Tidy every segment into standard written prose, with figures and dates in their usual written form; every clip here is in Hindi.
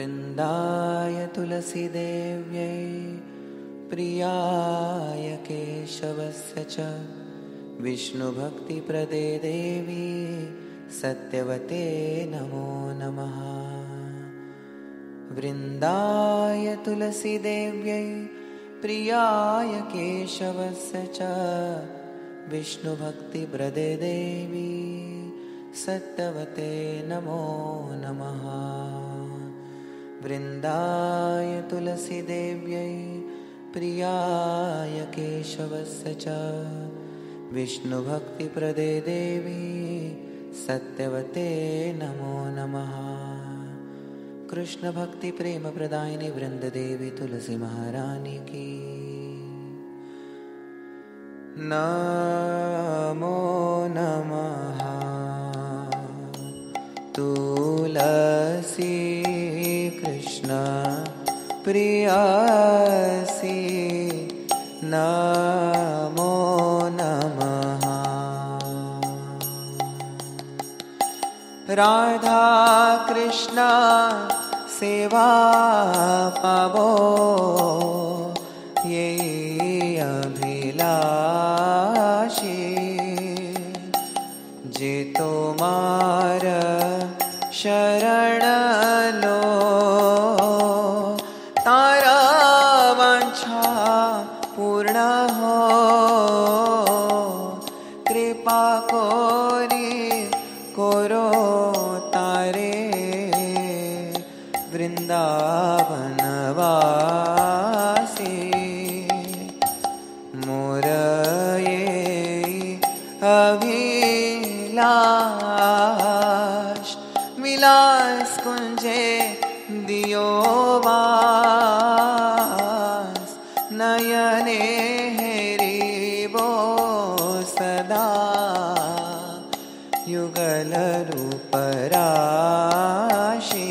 वृन्दाय तुलसीदेव्यै प्रियाय केशवस्य च विष्णुभक्तिप्रदे देवी सत्यवते नमो नमः। वृन्दाय तुलसीदेव्यै प्रियाय केशवस्य च विष्णुभक्तिप्रदे देवी सत्यवते नमो नमः। वृन्दाय तुलसीदेव्यै प्रियाय केशवस्य च विष्णुभक्तिप्रदे देवी सत्यवते नमो नमः। कृष्ण भक्ति प्रेम प्रदायिनी वृंद देवी तुलसी महारानी की नमो नमः। तुलसी कृष्ण प्रियासी नमो नमः। राधा कृष्ण सेवा पावो ये अभिलाषी जे तोमार शरण लो तारा वांछा पूर्ण हो। कृपा कोरी कोरो तारे वृंदावनवासी मोर ये अभिलाष विलास कुंजे दियो वास नयने हेरिबो सदा युगल रूप राशि।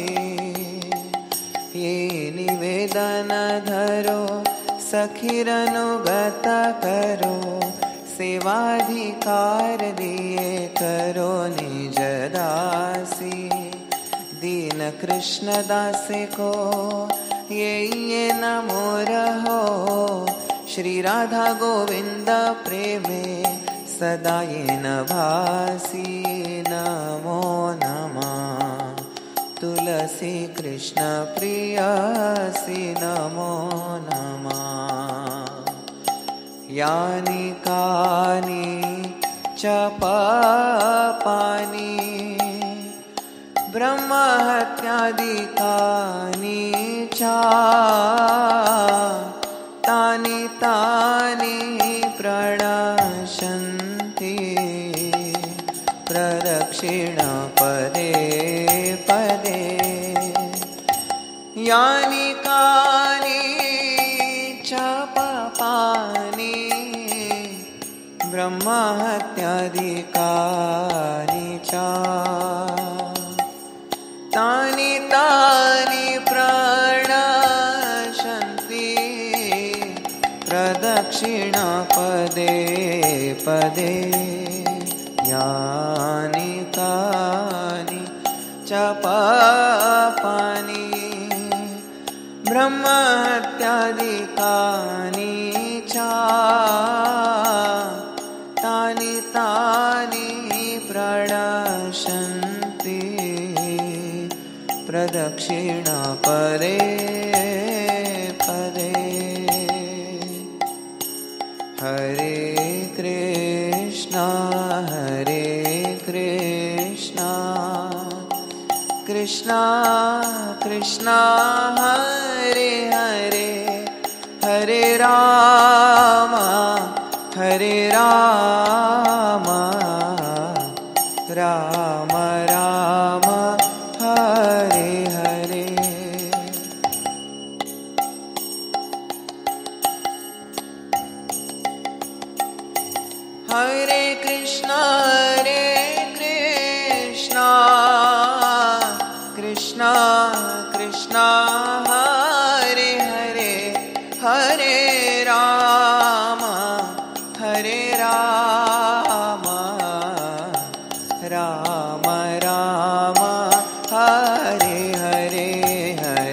ये निवेदन धरो सखीरनुगत करो सेवाधिकार दिए करो निज दासी। दीन कृष्ण दासे को ये नमो रहो। श्री राधा गोविंद प्रेमे सदा ये न भासी नमो नमः। तुलसी कृष्ण प्रियसी नमो नमः। यानि कानि च पापानि ब्रह्महत्यादिकानि च तानि तानि प्रणश्यन्ति प्रदक्षिण पदे पदे। यानि कानि च पापानि ब्रह्महत्यादिकानि च तानि तानि प्रणश्यन्ति प्रदक्षिण पदे पदे। यानि कानि च पापानि ब्रह्महत्यादिकानि च तानि तानि प्रणश्यन्ति प्रदक्षिण पदे पदे। हरे कृष्णा कृष्णा कृष्णा हरे हरे हरे राम राम राम हरे हरे। हरे कृष्णा कृष्णा कृष्णा हरे हरे हरे राम राम राम हरे हरे हरे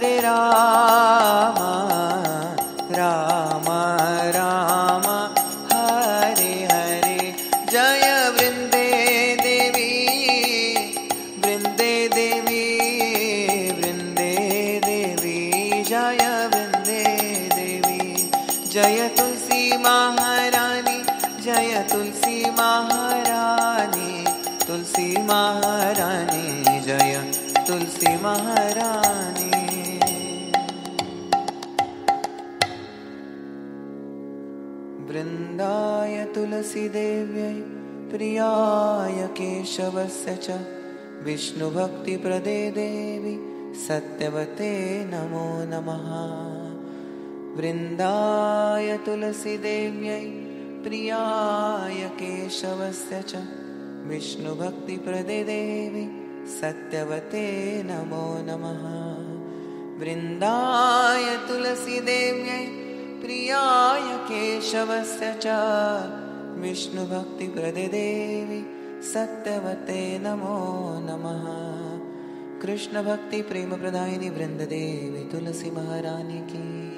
हरे राम राम राम हरे हरे। जय वृंदे देवी वृंदे देवी वृंदे देवी जय वृंदे देवी। जय तुलसी महारानी जय तुलसी महारानी तुलसी महारानी जय तुलसी महारानी। वृंदाय तुलसी देव्यै प्रियाय केशवस्य च विष्णुभक्तिप्रदे देवी सत्यवते नमो नमः। वृंदाय तुलसी देव्यै प्रियाय केशवस्य च विष्णुभक्तिप्रदे देवी सत्यवते नमो नमः। वृंदाय तुलसी देव्यै प्रियाय केशवस्य च विष्णुभक्तिप्रदे देवी सत्यवते नमो नमः। कृष्ण भक्ति प्रेम प्रदायिनी वृंद देवी तुलसी महारानी की।